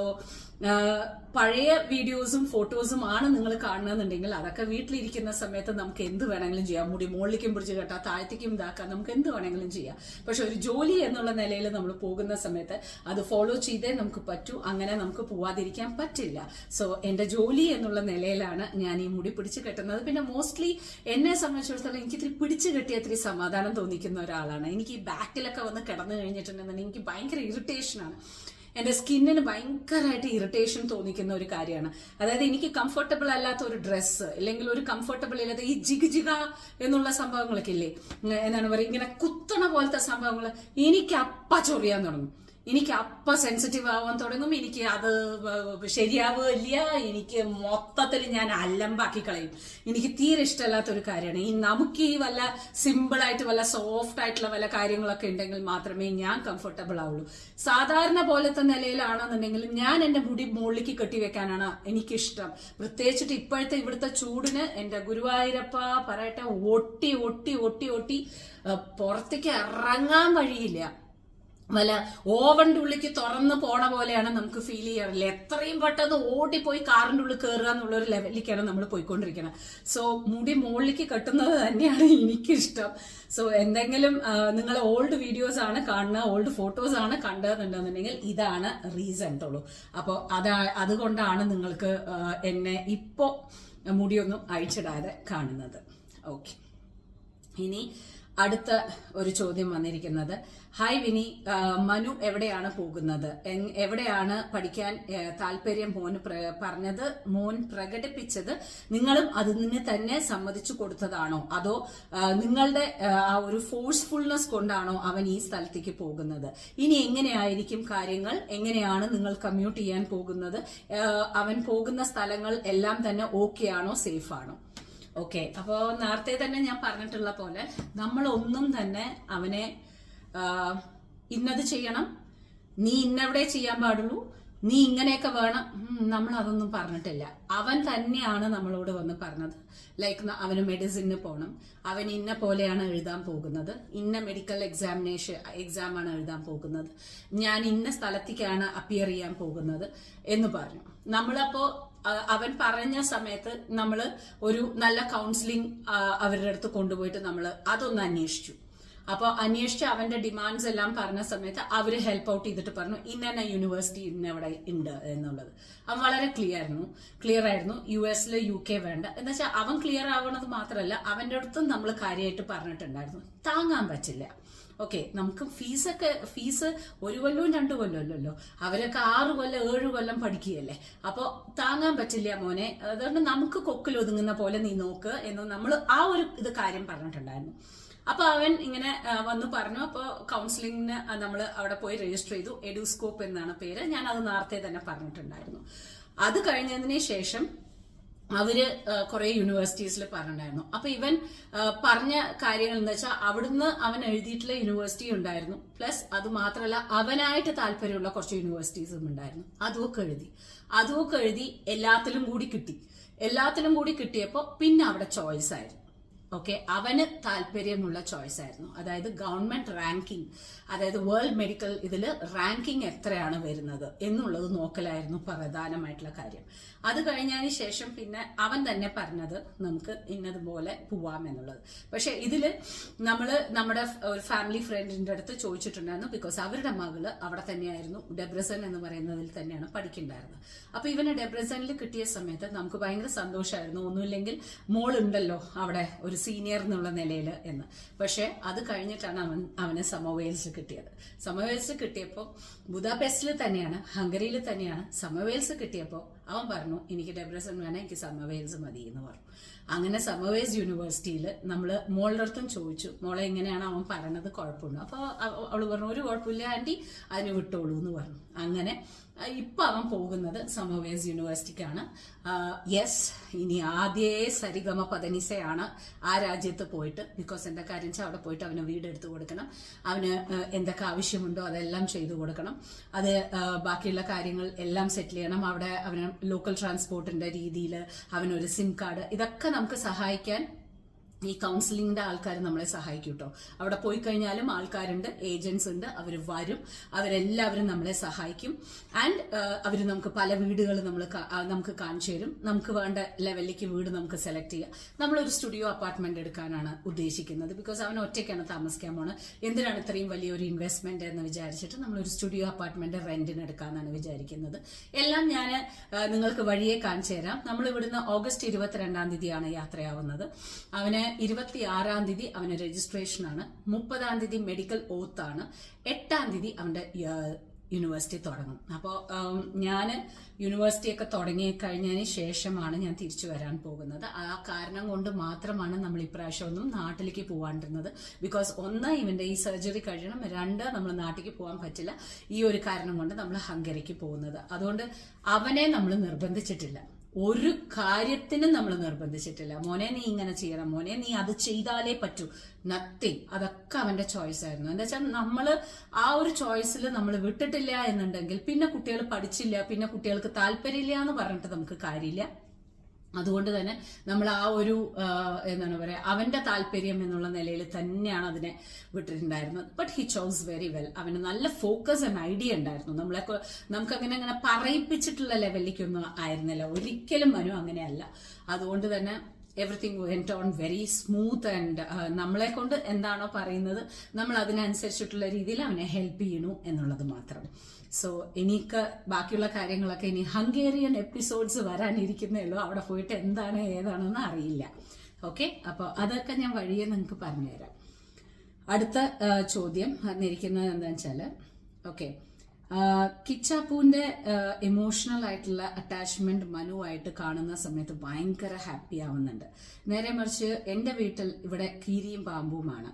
പഴയ വീഡിയോസും ഫോട്ടോസും ആണ് നിങ്ങൾ കാണുന്നുണ്ടെങ്കിൽ അതൊക്കെ വീട്ടിലിരിക്കുന്ന സമയത്ത് നമുക്ക് എന്ത് വേണമെങ്കിലും ചെയ്യാം. മുടി മുകളിലേക്കും പിടിച്ച് കെട്ടാം, താഴത്തേക്കും ഇതാക്കാം, നമുക്ക് എന്ത് വേണമെങ്കിലും ചെയ്യാം. പക്ഷെ ഒരു ജോലി എന്നുള്ള നിലയിൽ നമ്മൾ പോകുന്ന സമയത്ത് അത് ഫോളോ ചെയ്തേ നമുക്ക് പറ്റൂ. അങ്ങനെ നമുക്ക് പോവാതിരിക്കാൻ പറ്റില്ല. സോ എന്റെ ജോലി എന്നുള്ള നിലയിലാണ് ഞാൻ ഈ മുടി പിടിച്ച് കെട്ടുന്നത്. പിന്നെ മോസ്റ്റ്ലി എന്നെ സംബന്ധിച്ചിടത്തോളം എനിക്ക് ഇത്തിരി പിടിച്ച് കെട്ടിയ ഇത്തിരി സമാധാനം തോന്നിക്കുന്ന ഒരാളാണ്. എനിക്ക് ഈ ബാക്കിലൊക്കെ വന്ന് കിടന്നു കഴിഞ്ഞിട്ടുണ്ടെന്നുണ്ടെങ്കിൽ എനിക്ക് ഭയങ്കര ഇറിറ്റേഷനാണ്. എന്റെ സ്കിന്നിന് ഭയങ്കരമായിട്ട് ഇറിറ്റേഷൻ തോന്നിക്കുന്ന ഒരു കാര്യമാണ്. അതായത് എനിക്ക് കംഫർട്ടബിൾ അല്ലാത്ത ഒരു ഡ്രസ്സ്, അല്ലെങ്കിൽ ഒരു കംഫർട്ടബിൾ ഇല്ലാത്ത ഈ ജിഗ എന്നുള്ള സംഭവങ്ങളൊക്കെ ഇല്ലേ, എന്താണ് പറയുക, ഇങ്ങനെ കുത്തണ പോലത്തെ സംഭവങ്ങൾ എനിക്ക് ചൊറിയാൻ തുടങ്ങും. എനിക്ക് അപ്പ സെൻസിറ്റീവ് ആവാൻ തുടങ്ങും, എനിക്ക് അത് ശരിയാവില്ല, എനിക്ക് മൊത്തത്തിൽ ഞാൻ അലമ്പാക്കി കളയും. എനിക്ക് തീരെ ഇഷ്ടമല്ലാത്ത ഒരു കാര്യമാണ് നമുക്ക് ഈ വല്ല സിമ്പിളായിട്ട് വല്ല സോഫ്റ്റ് ആയിട്ടുള്ള വല്ല കാര്യങ്ങളൊക്കെ ഉണ്ടെങ്കിൽ മാത്രമേ ഞാൻ കംഫർട്ടബിൾ ആവുള്ളൂ. സാധാരണ പോലത്തെ നിലയിലാണെന്നുണ്ടെങ്കിൽ ഞാൻ എന്റെ മുടി മുകളിലേക്ക് കെട്ടിവെക്കാനാണ് എനിക്കിഷ്ടം. പ്രത്യേകിച്ചിട്ട് ഇപ്പോഴത്തെ ഇവിടുത്തെ ചൂടിന് എന്റെ ഗുരുവായൂരപ്പ പറയട്ടെ, ഒട്ടി ഒട്ടി ഒട്ടി ഒട്ടി പുറത്തേക്ക് ഇറങ്ങാൻ വഴിയില്ല. വല്ല ഓവന്റെ ഉള്ളിലേക്ക് തുറന്ന് പോണ പോലെയാണ് നമുക്ക് ഫീൽ ചെയ്യാറില്ല. എത്രയും പെട്ടെന്ന് ഓടിപ്പോയി കാറിന്റെ ഉള്ളിൽ കയറുക എന്നുള്ള ഒരു ലെവലിലേക്കാണ് നമ്മൾ പോയിക്കൊണ്ടിരിക്കുന്നത്. സോ മുടി മുകളിലേക്ക് കെട്ടുന്നത് തന്നെയാണ് എനിക്കിഷ്ടം. സോ എന്തെങ്കിലും നിങ്ങൾ ഓൾഡ് വീഡിയോസ് ആണ് കാണുന്ന, ഓൾഡ് ഫോട്ടോസ് ആണ് കണ്ടതെന്നുണ്ടെന്നുണ്ടെങ്കിൽ ഇതാണ് റീസൺ ഉള്ളൂ. അപ്പോൾ അതുകൊണ്ടാണ് നിങ്ങൾക്ക് എന്നെ ഇപ്പോ മുടിയൊന്നും അഴിച്ചിടാതെ കാണുന്നത്. ഓക്കെ, ഇനി അടുത്ത ഒരു ചോദ്യം വന്നിരിക്കുന്നത്, ഹായ് വിനി, മനു എവിടെയാണ് പോകുന്നത്, എവിടെയാണ് പഠിക്കാൻ താല്പര്യം മോൻ പ്രകടിപ്പിച്ചത്, നിങ്ങളും അതിന് തന്നെ സമ്മതിച്ചു കൊടുത്തതാണോ, അതോ നിങ്ങളുടെ ആ ഒരു ഫോഴ്സ്ഫുൾനെസ് കൊണ്ടാണോ അവൻ ഈ സ്ഥലത്തേക്ക് പോകുന്നത്, ഇനി എങ്ങനെയായിരിക്കും കാര്യങ്ങൾ, എങ്ങനെയാണ് നിങ്ങൾ കമ്മ്യൂട്ട് ചെയ്യാൻ പോകുന്നത്, അവൻ പോകുന്ന സ്ഥലങ്ങൾ എല്ലാം തന്നെ ഓക്കെ ആണോ, സേഫ് ആണോ? ഓക്കെ, അപ്പോൾ നേരത്തെ തന്നെ ഞാൻ പറഞ്ഞിട്ടുള്ള പോലെ നമ്മളൊന്നും തന്നെ അവനെ ഇന്നത് ചെയ്യണം, നീ ഇന്നെവിടെ ചെയ്യാൻ പാടുള്ളൂ, നീ ഇങ്ങനെയൊക്കെ വേണം, നമ്മൾ അതൊന്നും പറഞ്ഞിട്ടില്ല. അവൻ തന്നെയാണ് നമ്മളോട് വന്ന് പറഞ്ഞത്. ലൈക്ക് അവന് മെഡിസിന് പോകണം, അവൻ ഇന്ന പോലെയാണ് എഴുതാൻ പോകുന്നത്, ഇന്ന മെഡിക്കൽ എക്സാമാണ് എഴുതാൻ പോകുന്നത്, ഞാൻ ഇന്ന സ്ഥലത്തേക്കാണ് അപ്പിയർ ചെയ്യാൻ പോകുന്നത് എന്ന് പറഞ്ഞു. നമ്മളപ്പോ അവൻ പറഞ്ഞ സമയത്ത് നമ്മൾ ഒരു നല്ല കൗൺസിലിംഗ് അവരുടെ അടുത്ത് കൊണ്ടുപോയിട്ട് നമ്മൾ അതൊന്ന് അന്വേഷിച്ചു. അപ്പോൾ അന്വേഷിച്ച് അവന്റെ ഡിമാൻഡ്സ് എല്ലാം പറഞ്ഞ സമയത്ത് അവര് ഹെൽപ്പ് ഔട്ട് ചെയ്തിട്ട് പറഞ്ഞു ഇന്ന യൂണിവേഴ്സിറ്റി ഇന്നവിടെ ഉണ്ട് എന്നുള്ളത്. അവൻ വളരെ ക്ലിയർ ആയിരുന്നു. US UK വേണ്ട എന്ന് വെച്ചാൽ അവൻ ക്ലിയർ ആവണത് മാത്രമല്ല, അവന്റെ അടുത്തും നമ്മൾ കാര്യമായിട്ട് പറഞ്ഞിട്ടുണ്ടായിരുന്നു താങ്ങാൻ പറ്റില്ല. ഓക്കെ, നമുക്ക് ഫീസ് 1 കൊല്ലവും 2 കൊല്ലമല്ലല്ലോ, അവരൊക്കെ 6 കൊല്ലം 7 കൊല്ലം പഠിക്കുകയല്ലേ. അപ്പോൾ താങ്ങാൻ പറ്റില്ല മോനെ, അതുകൊണ്ട് നമുക്ക് കൊക്കിൽ ഒതുങ്ങുന്ന പോലെ നീ നോക്ക് എന്ന് നമ്മൾ ആ ഒരു കാര്യം പറഞ്ഞിട്ടുണ്ടായിരുന്നു. അപ്പൊ അവൻ ഇങ്ങനെ വന്ന് പറഞ്ഞു. അപ്പോൾ കൗൺസിലിംഗിന് നമ്മൾ അവിടെ പോയി രജിസ്റ്റർ ചെയ്തു. എഡുസ്കോപ്പ് എന്നാണ് പേര്, ഞാൻ അത് നേരത്തെ തന്നെ പറഞ്ഞിട്ടുണ്ടായിരുന്നു. അത് കഴിഞ്ഞതിന് ശേഷം അവര് കുറെ യൂണിവേഴ്സിറ്റീസിൽ പറഞ്ഞിട്ടുണ്ടായിരുന്നു. അപ്പൊ ഇവൻ പറഞ്ഞ കാര്യങ്ങൾ എന്ന് വെച്ചാൽ അവിടുന്ന് അവൻ എഴുതിയിട്ടുള്ള യൂണിവേഴ്സിറ്റി ഉണ്ടായിരുന്നു, പ്ലസ് അത് മാത്രമല്ല അവനായിട്ട് താല്പര്യമുള്ള കുറച്ച് യൂണിവേഴ്സിറ്റീസും ഉണ്ടായിരുന്നു. അതുമൊക്കെ എഴുതി എല്ലാത്തിലും കൂടി കിട്ടിയപ്പോ പിന്നെ അവിടെ ചോയ്സ് ആയിരുന്നു. ഓക്കെ, അവന് താല്പര്യമുള്ള ചോയ്സ് ആയിരുന്നു. അതായത് ഗവൺമെന്റ് റാങ്കിങ്, അതായത് വേൾഡ് മെഡിക്കൽ ഇതില് റാങ്കിങ് എത്രയാണ് വരുന്നത് എന്നുള്ളത് നോക്കലായിരുന്നു പ്രധാനമായിട്ടുള്ള കാര്യം. അത് കഴിഞ്ഞതിന് ശേഷം പിന്നെ അവൻ തന്നെ പറഞ്ഞത് നമുക്ക് ഇന്നതുപോലെ പോവാം എന്നുള്ളത്. പക്ഷെ ഇതില് നമ്മുടെ ഒരു ഫാമിലി ഫ്രണ്ടിന്റെ അടുത്ത് ചോദിച്ചിട്ടുണ്ടായിരുന്നു. ബിക്കോസ് അവരുടെ മകള് അവിടെ തന്നെയായിരുന്നു, ഡെബ്രസൺ എന്ന് പറയുന്നതിൽ തന്നെയാണ് പഠിക്കുന്നുണ്ടായിരുന്നത്. അപ്പൊ ഇവന് ഡെബ്രസണിൽ കിട്ടിയ സമയത്ത് നമുക്ക് ഭയങ്കര സന്തോഷമായിരുന്നു. ഒന്നുമില്ലെങ്കിൽ മോളുണ്ടല്ലോ അവിടെ ഒരു സീനിയർ എന്നുള്ള നിലയിൽ എന്ന്. പക്ഷെ അത് കഴിഞ്ഞിട്ടാണ് അവന് സമർവെയിൽസ് കിട്ടിയത്. സമർവെയിൽസ് കിട്ടിയപ്പോൾ ബുദാപെസ്റ്റിൽ തന്നെയാണ്, ഹംഗറിയിൽ തന്നെയാണ്. സമർവെയിൽസ് കിട്ടിയപ്പോൾ അവൻ പറഞ്ഞു എനിക്ക് ഡെബ്രസൺ വേണം, എനിക്ക് സമർവെയിൽസ് മതി എന്ന് പറഞ്ഞു. അങ്ങനെ സമർവെയിൽസ് യൂണിവേഴ്സിറ്റിയിൽ നമ്മൾ മോളുടെ അടുത്തും ചോദിച്ചു, മോളെ എങ്ങനെയാണ് അവൻ പറയണത്, കുഴപ്പമുണ്ടോ? അപ്പോൾ അവള് പറഞ്ഞു ഒരു കുഴപ്പമില്ല ആന്റി, അതിന് വിട്ടോളൂ എന്ന് പറഞ്ഞു. അങ്ങനെ ഇപ്പൊ അവൻ പോകുന്നത് സമർവെയിൽസ് യൂണിവേഴ്സിറ്റിക്കാണ്. യെസ്, ഇനി ആദ്യേ സരിഗമ പദനിസയാണ് ആ രാജ്യത്ത് പോയിട്ട്. ബിക്കോസ് എന്താ കാര്യം വെച്ചാൽ അവിടെ പോയിട്ട് അവന് വീട് എടുത്തു കൊടുക്കണം, അവന് എന്തൊക്കെ ആവശ്യമുണ്ടോ അതെല്ലാം ചെയ്തു കൊടുക്കണം, അത് ബാക്കിയുള്ള കാര്യങ്ങൾ എല്ലാം സെറ്റിൽ ചെയ്യണം. അവിടെ അവന് ലോക്കൽ ട്രാൻസ്പോർട്ടിന്റെ രീതിയിൽ അവനൊരു സിം കാർഡ്, ഇതൊക്കെ നമുക്ക് സഹായിക്കാൻ ഈ കൗൺസിലിംഗിന്റെ ആൾക്കാർ നമ്മളെ സഹായിക്കും കേട്ടോ. അവിടെ പോയി കഴിഞ്ഞാലും ആൾക്കാരുണ്ട്, ഏജന്റ്സ് ഉണ്ട്, അവർ വരും, അവരെല്ലാവരും നമ്മളെ സഹായിക്കും. ആൻഡ് അവർ നമുക്ക് പല വീടുകൾ നമുക്ക് കാണിച്ചു തരും. നമുക്ക് വേണ്ട ലെവലിലേക്ക് വീട് നമുക്ക് സെലക്ട് ചെയ്യാം. നമ്മളൊരു സ്റ്റുഡിയോ അപ്പാർട്ട്മെന്റ് എടുക്കാനാണ് ഉദ്ദേശിക്കുന്നത്. ബിക്കോസ് അവൻ ഒറ്റയ്ക്കാണ് താമസിക്കാൻ പോണത്. എന്തിനാണ് ഇത്രയും വലിയൊരു ഇൻവെസ്റ്റ്മെന്റ് എന്ന് വിചാരിച്ചിട്ട് നമ്മളൊരു സ്റ്റുഡിയോ അപ്പാർട്ട്മെന്റ് റെന്റിന് എടുക്കാനാണ് വിചാരിക്കുന്നത്. എല്ലാം ഞാൻ നിങ്ങൾക്ക് വഴിയെ കാണിച്ചു തരാം. നമ്മൾ ഇവിടുന്ന് ഓഗസ്റ്റ് 22-ാം തീയതിയാണ് യാത്രയാവുന്നത്. അവന് 26-ാം തീയതി അവന് രജിസ്ട്രേഷൻ ആണ്, 30-ാം തീയതി മെഡിക്കൽ ഓത്ത് ആണ്, 8-ാം തീയതി അവന്റെ യൂണിവേഴ്സിറ്റി തുടങ്ങും. അപ്പോൾ ഞാൻ യൂണിവേഴ്സിറ്റി ഒക്കെ തുടങ്ങി കഴിഞ്ഞതിന് ശേഷമാണ് ഞാൻ തിരിച്ചു വരാൻ പോകുന്നത്. ആ കാരണം കൊണ്ട് മാത്രമാണ് നമ്മൾ ഇപ്രാവശ്യം ഒന്നും നാട്ടിലേക്ക് പോകാണ്ടിരുന്നത്. ബിക്കോസ് ഒന്ന്, ഇവന്റെ ഈ സർജറി കഴിയണം, രണ്ട്, നമ്മൾ നാട്ടിലേക്ക് പോകാൻ പറ്റില്ല. ഈ ഒരു കാരണം കൊണ്ട് നമ്മൾ ഹംഗറിക്ക് പോകുന്നത്. അതുകൊണ്ട് അവനെ നമ്മൾ നിർബന്ധിച്ചിട്ടില്ല, ഒരു കാര്യത്തിനും നമ്മൾ നിർബന്ധിച്ചിട്ടില്ല. മോനെ നീ ഇങ്ങനെ ചെയ്യണം, മോനെ നീ അത് ചെയ്താലേ പറ്റൂ, നത്തിങ്. അതൊക്കെ അവന്റെ ചോയ്സ് ആയിരുന്നു. എന്താ വെച്ചാൽ നമ്മൾ ആ ഒരു ചോയ്സിൽ നമ്മൾ വിട്ടിട്ടില്ല എന്നുണ്ടെങ്കിൽ പിന്നെ കുട്ടികൾ പഠിച്ചില്ല, പിന്നെ കുട്ടികൾക്ക് താല്പര്യമില്ല എന്ന് പറഞ്ഞിട്ട് നമുക്ക് കാര്യമില്ല. അതുകൊണ്ട് തന്നെ നമ്മൾ ആ ഒരു എന്താണ് പറയുക, അവന്റെ താല്പര്യം എന്നുള്ള നിലയിൽ തന്നെയാണ് അതിനെ വിട്ടിട്ടുണ്ടായിരുന്നത്. But he chose very well. അവന് നല്ല ഫോക്കസ് ആൻഡ് ഐഡിയ ഉണ്ടായിരുന്നു. നമുക്കങ്ങനെ അങ്ങനെ പറയിപ്പിച്ചിട്ടുള്ള ലെവലിലേക്കൊന്നും ആയിരുന്നില്ല ഒരിക്കലും. മനു അങ്ങനെയല്ല. അതുകൊണ്ട് തന്നെ everything went on very smooth and നമ്മളെ കൊണ്ട് എന്താണോ പറയുന്നത് നമ്മൾ അതിനനുസരിച്ചിട്ടുള്ള രീതിയിൽ അവനെ ഹെൽപ്പ് ചെയ്യണു എന്നുള്ളത് മാത്രം. സോ എനിക്ക് ബാക്കിയുള്ള കാര്യങ്ങളൊക്കെ ഇനി ഹംഗേറിയൻ എപ്പിസോഡ്സ് വരാനിരിക്കുന്നേ ഉള്ളൂ. അവിടെ പോയിട്ട് എന്താണ് ഏതാണെന്ന് അറിയില്ല. ഓക്കെ, അപ്പോൾ അതൊക്കെ ഞാൻ വഴിയെ നിങ്ങൾക്ക് പറഞ്ഞുതരാം. അടുത്ത ചോദ്യം വന്നിരിക്കുന്നത് എന്താണെന്ന് വെച്ചാൽ, ഓക്കെ, കിച്ചാപ്പൂവിന്റെ ഇമോഷണൽ ആയിട്ടുള്ള അറ്റാച്ച്മെന്റ് മനുവായിട്ട് കാണുന്ന സമയത്ത് ഭയങ്കര ഹാപ്പി ആവുന്നുണ്ട്. നേരെ മറിച്ച് എന്റെ വീട്ടിൽ ഇവിടെ കീരിയും പാമ്പുമാണ്.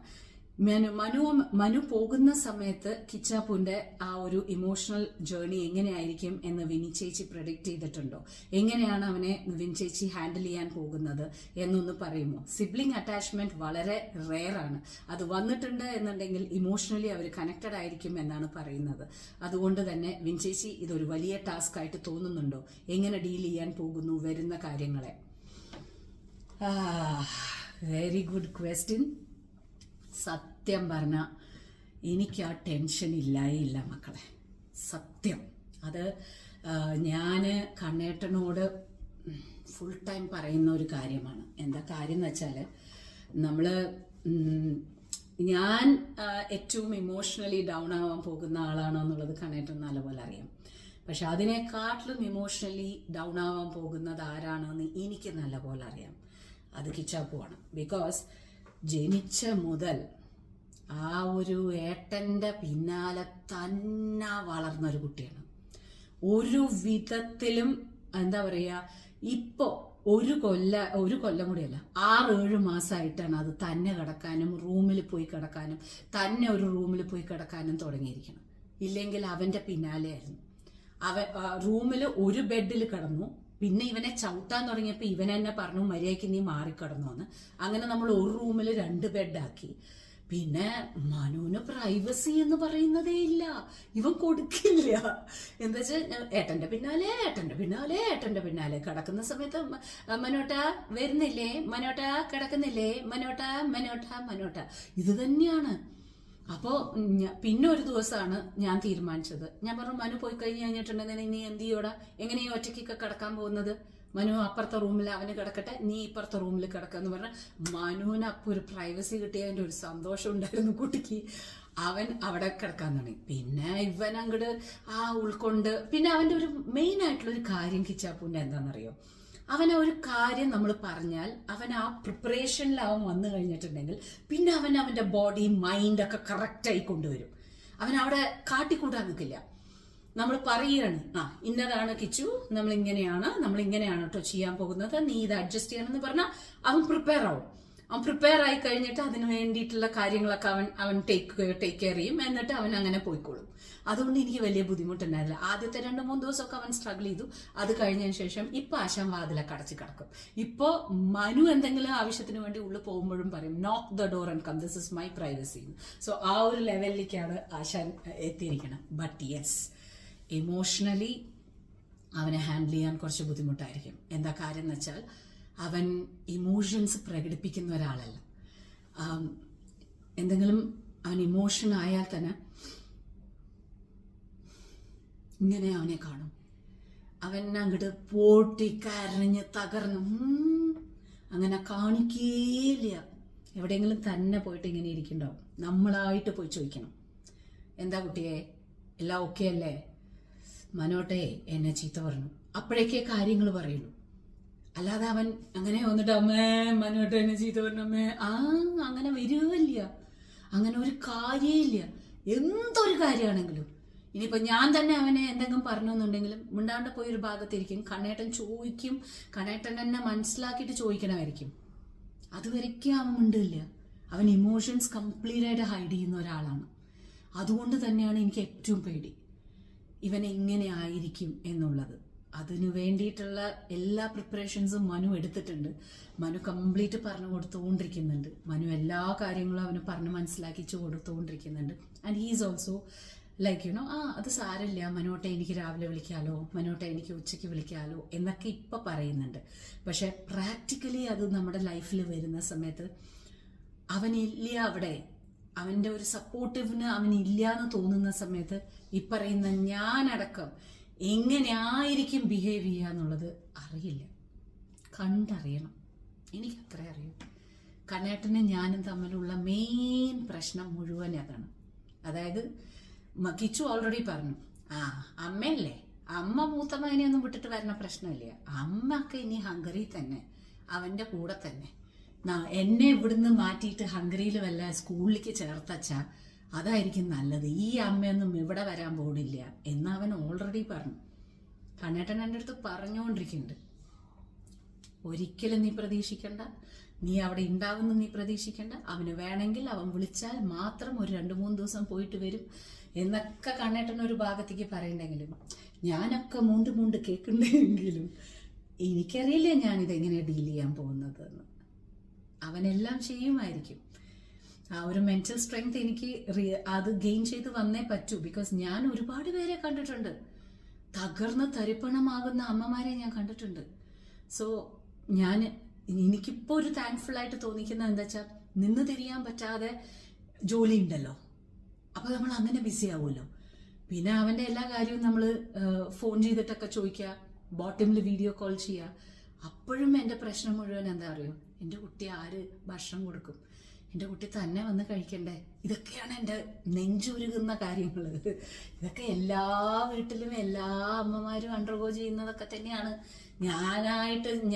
മനു പോകുന്ന സമയത്ത് കിച്ചാപ്പൂന്റെ ആ ഒരു ഇമോഷണൽ ജേർണി എങ്ങനെയായിരിക്കും എന്ന് വിനി ചേച്ചി പ്രഡിക്റ്റ് ചെയ്തിട്ടുണ്ടോ? എങ്ങനെയാണ് അവനെ വിനി ചേച്ചി ഹാൻഡിൽ ചെയ്യാൻ പോകുന്നത് എന്നൊന്ന് പറയുമോ? സിബ്ലിംഗ് അറ്റാച്ച്മെന്റ് വളരെ റെയർ ആണ്. അത് വന്നിട്ടുണ്ട് എന്നുണ്ടെങ്കിൽ ഇമോഷണലി അവർ കണക്റ്റഡ് ആയിരിക്കും എന്നാണ് പറയുന്നത്. അതുകൊണ്ട് തന്നെ വിനി ചേച്ചി ഇതൊരു വലിയ ടാസ്ക് ആയിട്ട് തോന്നുന്നുണ്ടോ? എങ്ങനെ ഡീൽ ചെയ്യാൻ പോകുന്നു വരുന്ന കാര്യങ്ങളെ? Very good question. സത്യം പറഞ്ഞ എനിക്ക് ആ ടെൻഷൻ ഇല്ല മക്കളെ, സത്യം. അത് ഞാൻ കണ്ണേട്ടനോട് ഫുൾ ടൈം പറയുന്ന ഒരു കാര്യമാണ്. എന്താ കാര്യം എന്ന് വെച്ചാൽ, ഞാൻ ഏറ്റവും ഇമോഷണലി ഡൗൺ ആവാൻ പോകുന്ന ആളാണോ എന്നുള്ളത് കണ്ണേട്ടൻ നല്ലപോലെ അറിയാം. പക്ഷെ അതിനെക്കാട്ടിലും ഇമോഷണലി ഡൗൺ ആവാൻ പോകുന്നത് ആരാണെന്ന് എനിക്ക് നല്ലപോലെ അറിയാം. അത് കിച്ചാപ്പുവാണ്. ബിക്കോസ് ജനിച്ച മുതൽ ആ ഒരു ഏട്ടന്റെ പിന്നാലെ തന്നെ വളർന്നൊരു കുട്ടിയാണ്. ഒരു വിധത്തിലും എന്താ പറയുക, ഇപ്പോ ഒരു കൊല്ലം കൂടിയല്ല, 6-7 മാസമായിട്ടാണ് അത് തന്നെ കിടക്കാനും റൂമിൽ പോയി കിടക്കാനും തന്നെ ഒരു റൂമിൽ പോയി കിടക്കാനും തുടങ്ങിയിരിക്കണം. ഇല്ലെങ്കിൽ അവന്റെ പിന്നാലെയായിരുന്നു. റൂമിൽ ഒരു ബെഡിൽ കിടന്നു. പിന്നെ ഇവനെ ചവിട്ടാൻ തുടങ്ങിയപ്പോൾ ഇവൻ എന്നെ പറഞ്ഞു, മര്യാദയ്ക്ക് നീ മാറിക്കിടന്നു എന്ന്. അങ്ങനെ നമ്മൾ ഒരു റൂമിൽ 2 ബെഡാക്കി. പിന്നെ മനുവിന് പ്രൈവസി എന്ന് പറയുന്നതേ ഇല്ല, ഇവൻ കൊടുക്കില്ല. എന്താ വെച്ചാൽ ഏട്ടന്റെ പിന്നാലെ കിടക്കുന്ന സമയത്ത് മനോട്ട വരുന്നില്ലേ, മനോട്ട കിടക്കുന്നില്ലേ, മനോട്ട ഇത് തന്നെയാണ്. അപ്പോൾ പിന്നെ ഒരു ദിവസമാണ് ഞാൻ തീരുമാനിച്ചത്. ഞാൻ പറഞ്ഞു, മനു പോയി കഴിഞ്ഞിട്ടുണ്ടെങ്കിൽ നീ എന്ത് ചെയ്യോടാ, എങ്ങനെയാ ഒറ്റയ്ക്കൊക്കെ കിടക്കാൻ പോകുന്നത്? മനു അപ്പുറത്തെ റൂമിൽ അവന് കിടക്കട്ടെ, നീ ഇപ്പുറത്തെ റൂമിൽ കിടക്കാന്ന് പറഞ്ഞാൽ മനുവിന് അപ്പോൾ ഒരു പ്രൈവസി കിട്ടിയതിൻ്റെ ഒരു സന്തോഷം ഉണ്ടായിരുന്നു കുട്ടിക്ക്. അവൻ അവിടെ കിടക്കാൻ തുടങ്ങി. പിന്നെ ഇവൻ അങ്ങോട്ട് ഉൾക്കൊണ്ട്, പിന്നെ അവന്റെ ഒരു മെയിൻ ആയിട്ടുള്ള ഒരു കാര്യം കിച്ചാപ്പൂന്റെ എന്താണെന്നറിയോ, അവൻ ഒരു കാര്യം നമ്മൾ പറഞ്ഞാൽ അവൻ ആ പ്രിപ്പറേഷനിൽ അവൻ വന്നു കഴിഞ്ഞിട്ടുണ്ടെങ്കിൽ പിന്നെ അവന്റെ ബോഡി മൈൻഡൊക്കെ കറക്റ്റായി കൊണ്ടുവരും. അവൻ അവിടെ കാട്ടിക്കൂട്ടാൻ നിൽക്കില്ല. നമ്മൾ പറയുകയാണ്, ഇന്നതാണ് കിച്ചു, നമ്മൾ ഇങ്ങനെയാണ് കേട്ടോ ചെയ്യാൻ പോകുന്നത്, നീ ഇത് അഡ്ജസ്റ്റ് ചെയ്യണമെന്ന് പറഞ്ഞാൽ അവൻ പ്രിപ്പയർ ആവും. അവൻ പ്രിപ്പയർ ആയി കഴിഞ്ഞിട്ട് അതിന് വേണ്ടിയിട്ടുള്ള കാര്യങ്ങളൊക്കെ അവൻ ടേക്ക് കെയർ ചെയ്യും. എന്നിട്ട് അവൻ അങ്ങനെ പോയിക്കോളും. അതുകൊണ്ട് എനിക്ക് വലിയ ബുദ്ധിമുട്ടുണ്ടായിരുന്നില്ല. ആദ്യത്തെ 2-3 ദിവസമൊക്കെ അവൻ സ്ട്രഗിൾ ചെയ്തു. അത് കഴിഞ്ഞതിന് ശേഷം ഇപ്പൊ ആശാൻ വാതിലൊക്കെ അടച്ച് കിടക്കും. ഇപ്പോ മനു എന്തെങ്കിലും ആവശ്യത്തിന് വേണ്ടി ഉള്ളിൽ പോകുമ്പോഴും പറയും, knock the door and come, this is my privacy. So ആ ഒരു ലെവലിലേക്കാണ് ആശാൻ എത്തിയിരിക്കണം. ബട്ട് യെസ്, ഇമോഷണലി അവനെ ഹാൻഡിൽ ചെയ്യാൻ കുറച്ച് ബുദ്ധിമുട്ടായിരിക്കും. എന്താ കാര്യം എന്ന് വെച്ചാൽ, അവൻ ഇമോഷൻസ് പ്രകടിപ്പിക്കുന്ന ഒരാളല്ല. എന്തെങ്കിലും അവൻ ഇമോഷൻ ആയാൽ തന്നെ ഇങ്ങനെ അവനെ കാണും. അവൻ അങ്ങോട്ട് പൊട്ടി കരഞ്ഞ് തകർന്ന് അങ്ങനെ കാണിക്കേയില്ല. എവിടെയെങ്കിലും തന്നെ പോയിട്ട് ഇങ്ങനെ ഇരിക്കണ്ടാവും. നമ്മളായിട്ട് പോയി ചോദിക്കണം, എന്താ കുട്ടിയെ, എല്ലാം ഓക്കെ അല്ലേ? മനോട്ടെ എന്നെ ചീത്ത പറഞ്ഞു, അപ്പോഴേക്കേ കാര്യങ്ങൾ പറയുള്ളൂ. അല്ലാതെ അവൻ അങ്ങനെ വന്നിട്ട് അമ്മേ മനോട്ടെ എന്നെ ചീത്ത പറഞ്ഞു അമ്മേ, അങ്ങനെ വരുകയില്ല. അങ്ങനെ ഒരു കാര്യമില്ല. എന്തൊരു കാര്യമാണെങ്കിലും ഇനിയിപ്പോൾ ഞാൻ തന്നെ അവനെ എന്തെങ്കിലും പറഞ്ഞെന്നുണ്ടെങ്കിലും മിണ്ടാണ്ട് പോയി ഒരു ഭാഗത്തിരിക്കും. കണ്ണേട്ടൻ ചോദിക്കും, കണ്ണേട്ടൻ തന്നെ മനസ്സിലാക്കിയിട്ട് ചോദിക്കണമായിരിക്കും. അതുവരയ്ക്കും അവൻ മിണ്ടില്ല. അവൻ ഇമോഷൻസ് കംപ്ലീറ്റ് ആയിട്ട് ഹൈഡ് ചെയ്യുന്ന ഒരാളാണ്. അതുകൊണ്ട് തന്നെയാണ് എനിക്ക് ഏറ്റവും പേടി ഇവൻ എങ്ങനെ ആയിരിക്കും എന്നുള്ളത്. അതിനു വേണ്ടിയിട്ടുള്ള എല്ലാ പ്രിപ്പറേഷൻസും മനു എടുത്തിട്ടുണ്ട്. മനു കംപ്ലീറ്റ് പറഞ്ഞു കൊടുത്തുകൊണ്ടിരിക്കുന്നുണ്ട്. മനു എല്ലാ കാര്യങ്ങളും അവന് പറഞ്ഞ് മനസ്സിലാക്കിച്ചു കൊടുത്തുകൊണ്ടിരിക്കുന്നുണ്ട്. ആൻഡ് ഹീസ് ഓൾസോ ലൈക്ക് അത് സാരമില്ല, മനോട്ടെ എനിക്ക് രാവിലെ വിളിക്കാലോ, മനോട്ടെ എനിക്ക് ഉച്ചയ്ക്ക് വിളിക്കാലോ എന്നൊക്കെ ഇപ്പം പറയുന്നുണ്ട്. പക്ഷെ പ്രാക്ടിക്കലി അത് നമ്മുടെ ലൈഫിൽ വരുന്ന സമയത്ത് അവനില്ല, അവിടെ അവൻ്റെ ഒരു സപ്പോർട്ടീവിന് അവനില്ല എന്ന് തോന്നുന്ന സമയത്ത് ഈ പറയുന്ന ഞാനടക്കം എങ്ങനെയായിരിക്കും ബിഹേവ് ചെയ്യുക എന്നുള്ളത് അറിയില്ല. കണ്ടറിയണം. എനിക്കത്ര അറിയൂ. കണ്ണേട്ടനും ഞാനും തമ്മിലുള്ള മെയിൻ പ്രശ്നം മുഴുവൻ അതാണ്. അതായത് കിച്ചു ഓൾറെഡി പറഞ്ഞു, അമ്മയല്ലേ, അമ്മ മൂത്ത മകനെയൊന്നും വിട്ടിട്ട് വരുന്ന പ്രശ്നമില്ല. അമ്മക്ക് ഇനി ഹംഗറി തന്നെ, അവൻ്റെ കൂടെ തന്നെ. എന്നെ ഇവിടുന്ന് മാറ്റിയിട്ട് ഹംഗറിയിൽ വല്ല സ്കൂളിലേക്ക് ചേർത്തച്ചാ അതായിരിക്കും നല്ലത്. ഈ അമ്മയൊന്നും ഇവിടെ വരാൻ പോടില്ല എന്ന് അവൻ ഓൾറെഡി പറഞ്ഞു. കണ്ണേട്ടൻ എൻ്റെ അടുത്ത് പറഞ്ഞുകൊണ്ടിരിക്കുന്നുണ്ട്. ഒരിക്കലും നീ പ്രതീക്ഷിക്കണ്ട, നീ അവിടെ ഉണ്ടാവുന്ന നീ പ്രതീക്ഷിക്കണ്ട. അവന് വേണമെങ്കിൽ അവൻ വിളിച്ചാൽ മാത്രം ഒരു 2-3 ദിവസം പോയിട്ട് വരും എന്നൊക്കെ കണ്ണേട്ടൻ ഒരു ഭാഗത്തേക്ക് പറയണ്ടെങ്കിലും ഞാനൊക്കെ മൂണ്ട് കേൾക്കണ്ടെങ്കിലും എനിക്കറിയില്ല ഞാനിതെങ്ങനെ ഡീൽ ചെയ്യാൻ പോകുന്നതെന്ന്. അവനെല്ലാം ചെയ്യുമായിരിക്കും. ആ ഒരു മെന്റൽ സ്ട്രെങ്ത് എനിക്ക് അത് ഗെയിൻ ചെയ്ത് വന്നേ പറ്റൂ. ബിക്കോസ് ഞാൻ ഒരുപാട് പേരെ കണ്ടിട്ടുണ്ട്, തകർന്ന് തരിപ്പണമാകുന്ന അമ്മമാരെ ഞാൻ കണ്ടിട്ടുണ്ട്. സോ എനിക്കിപ്പോൾ ഒരു താങ്ക്ഫുൾ ആയിട്ട് തോന്നിക്കുന്നത് എന്താ വെച്ചാൽ, നിന്ന് തിരിയാൻ പറ്റാതെ ജോലി ഉണ്ടല്ലോ, അപ്പോൾ നമ്മൾ അങ്ങനെ ബിസി ആവുമല്ലോ. പിന്നെ അവൻ്റെ എല്ലാ കാര്യവും നമ്മൾ ഫോൺ ചെയ്തിട്ടൊക്കെ ചോദിക്കുക, ബോട്ടമിൽ വീഡിയോ കോൾ ചെയ്യുക. അപ്പോഴും എൻ്റെ പ്രശ്നം മുഴുവൻ എന്താ അറിയോ, എൻ്റെ കുട്ടി ആര് ഭക്ഷണം കൊടുക്കും, എൻ്റെ കുട്ടി തന്നെ വന്ന് കഴിക്കണ്ടേ. ഇതൊക്കെയാണ് എൻ്റെ നെഞ്ചുരുകുന്ന കാര്യങ്ങൾ. ഇതൊക്കെ എല്ലാ വീട്ടിലും എല്ലാ അമ്മമാരും അണ്ടർഗോ ചെയ്യുന്നതൊക്കെ തന്നെയാണ്.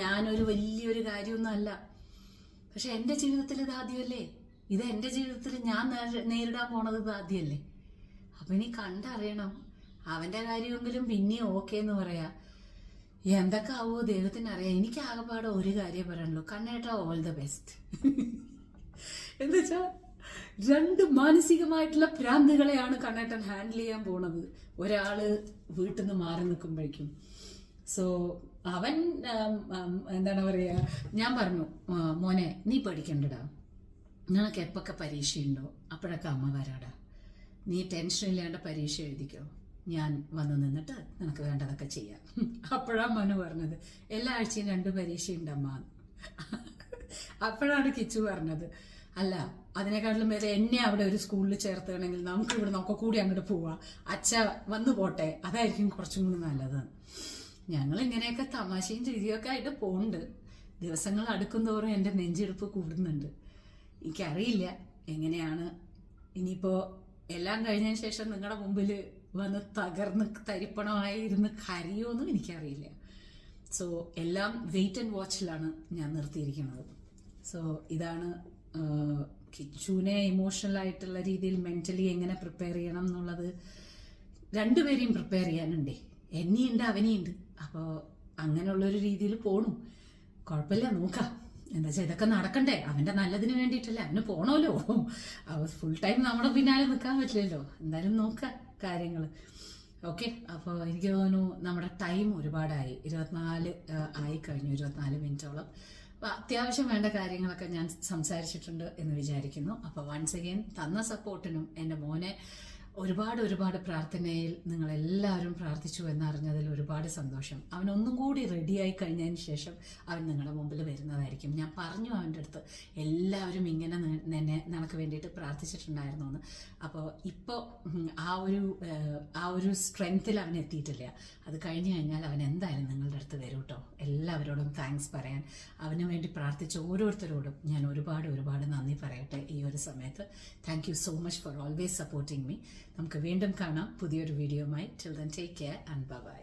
ഞാനൊരു വലിയൊരു കാര്യമൊന്നും അല്ല. പക്ഷെ എൻ്റെ ജീവിതത്തിൽ ഇത് ആദ്യമല്ലേ, ഇത് എൻ്റെ ജീവിതത്തിൽ ഞാൻ നേരിടാൻ പോണത് ഇത് ആദ്യമല്ലേ. അപ്പം ഇനി കണ്ടറിയണം. അവൻ്റെ കാര്യമെങ്കിലും പിന്നെ ഓക്കെ എന്ന് പറയാ. എന്തൊക്കെ ആവോ ദൈവത്തിനറിയാം. എനിക്ക് ആകെപ്പാടെ ഒരു കാര്യം പറയാനുള്ളൂ, കണ്ണേട്ട ഓൾ ദ ബെസ്റ്റ്. എന്താ വെച്ചാ 2 മാനസികമായിട്ടുള്ള ഭ്രാന്തുകളെയാണ് കണ്ണേട്ടൻ ഹാൻഡിൽ ചെയ്യാൻ പോണത് ഒരാള് വീട്ടിൽ നിന്ന് മാറി നിൽക്കുമ്പോഴേക്കും. സോ അവൻ എന്താണ് പറയുക, ഞാൻ പറഞ്ഞു, മോനെ നീ പഠിക്കണ്ടടാ, നിനക്ക് എപ്പൊക്കെ പരീക്ഷയുണ്ടോ അപ്പോഴൊക്കെ അമ്മ വരാടാ, നീ ടെൻഷൻ ഇല്ലാണ്ട് പരീക്ഷ എഴുതിക്കോ, ഞാൻ വന്ന് നിന്നിട്ട് നിനക്ക് വേണ്ടതൊക്കെ ചെയ്യാം. അപ്പോഴാണ് മനു പറഞ്ഞത്, എല്ലാ ആഴ്ചയും 2 പരീക്ഷയുണ്ടമ്മ. അപ്പോഴാണ് കിച്ചു പറഞ്ഞത്, അല്ല അതിനേക്കാട്ടിലും വരെ എന്നെ അവിടെ ഒരു സ്കൂളിൽ ചേർത്തുകയാണെങ്കിൽ നമുക്ക് ഇവിടെ നോക്കെ കൂടി അങ്ങോട്ട് പോവാം, അച്ഛ വന്നു പോട്ടെ, അതായിരിക്കും കുറച്ചും കൂടി നല്ലത്. ഞങ്ങൾ ഇങ്ങനെയൊക്കെ തമാശയും രീതിയൊക്കെ ആയിട്ട് പോകുന്നുണ്ട്. ദിവസങ്ങൾ അടുക്കുന്തോറും എൻ്റെ നെഞ്ചെടുപ്പ് കൂടുന്നുണ്ട്. എനിക്കറിയില്ല എങ്ങനെയാണ് ഇനിയിപ്പോൾ എല്ലാം കഴിഞ്ഞതിന് ശേഷം നിങ്ങളുടെ മുമ്പിൽ വന്ന് തകർന്ന് തരിപ്പണമായി ഇരുന്ന് കരയുമെന്നും എനിക്കറിയില്ല. സോ എല്ലാം വെയിറ്റ് ആൻഡ് വാച്ചിലാണ് ഞാൻ നിർത്തിയിരിക്കുന്നത്. സോ ഇതാണ് കിച്ചുവിനെ ഇമോഷണൽ ആയിട്ടുള്ള രീതിയിൽ മെന്റലി എങ്ങനെ പ്രിപ്പയർ ചെയ്യണം എന്നുള്ളത്. 2 പേരെയും പ്രിപ്പയർ ചെയ്യാനുണ്ടേ, എന്നെയുണ്ട് അവനെയുണ്ട്. അപ്പോൾ അങ്ങനെയുള്ളൊരു രീതിയിൽ പോണു. കുഴപ്പമില്ല, നോക്കാം. എന്താ വെച്ചാൽ ഇതൊക്കെ നടക്കണ്ടേ, അവൻ്റെ നല്ലതിന് വേണ്ടിയിട്ടല്ലേ, അവന് പോണമല്ലോ. ഫുൾ ടൈം നമ്മുടെ പിന്നാലെ നിൽക്കാൻ പറ്റില്ലല്ലോ. എന്തായാലും നോക്കാം കാര്യങ്ങൾ. ഓക്കെ, അപ്പോൾ എനിക്ക് തോന്നുന്നു നമ്മുടെ ടൈം ഒരുപാടായി, 24 ആയി കഴിഞ്ഞു, 24 മിനിറ്റോളം. അപ്പോൾ അത്യാവശ്യം വേണ്ട കാര്യങ്ങളൊക്കെ ഞാൻ സംസാരിച്ചിട്ടുണ്ട് എന്ന് വിചാരിക്കുന്നു. അപ്പോൾ വൺസ് അഗെയിൻ തന്ന സപ്പോർട്ടിനും എൻ്റെ മോനെ ഒരുപാട് പ്രാർത്ഥനയിൽ നിങ്ങളെല്ലാവരും പ്രാർത്ഥിച്ചു എന്നറിഞ്ഞതിൽ ഒരുപാട് സന്തോഷം. അവനൊന്നും കൂടി റെഡിയായി കഴിഞ്ഞതിന് ശേഷം അവൻ നിങ്ങളുടെ മുമ്പിൽ വരുന്നതായിരിക്കും. ഞാൻ പറഞ്ഞു അവൻ്റെ അടുത്ത്, എല്ലാവരും ഇങ്ങനെ നിനക്ക് വേണ്ടിയിട്ട് പ്രാർത്ഥിച്ചിട്ടുണ്ടായിരുന്നു എന്ന്. അപ്പോൾ ഇപ്പോൾ ആ ഒരു സ്ട്രെങ്ത്തിൽ അവൻ എത്തിയിട്ടില്ല. അത് കഴിഞ്ഞ് കഴിഞ്ഞാൽ അവൻ എന്തായാലും നിങ്ങളുടെ അടുത്ത് വരും കേട്ടോ. എല്ലാവരോടും താങ്ക്സ് പറയാൻ, അവന് വേണ്ടി പ്രാർത്ഥിച്ച ഓരോരുത്തരോടും ഞാൻ ഒരുപാട് നന്ദി പറയട്ടെ ഈ ഒരു സമയത്ത്. Thank you so much for always supporting me. നമുക്ക് വീണ്ടും കാണാം പുതിയൊരു വീഡിയോയുമായി. Till then take care and by.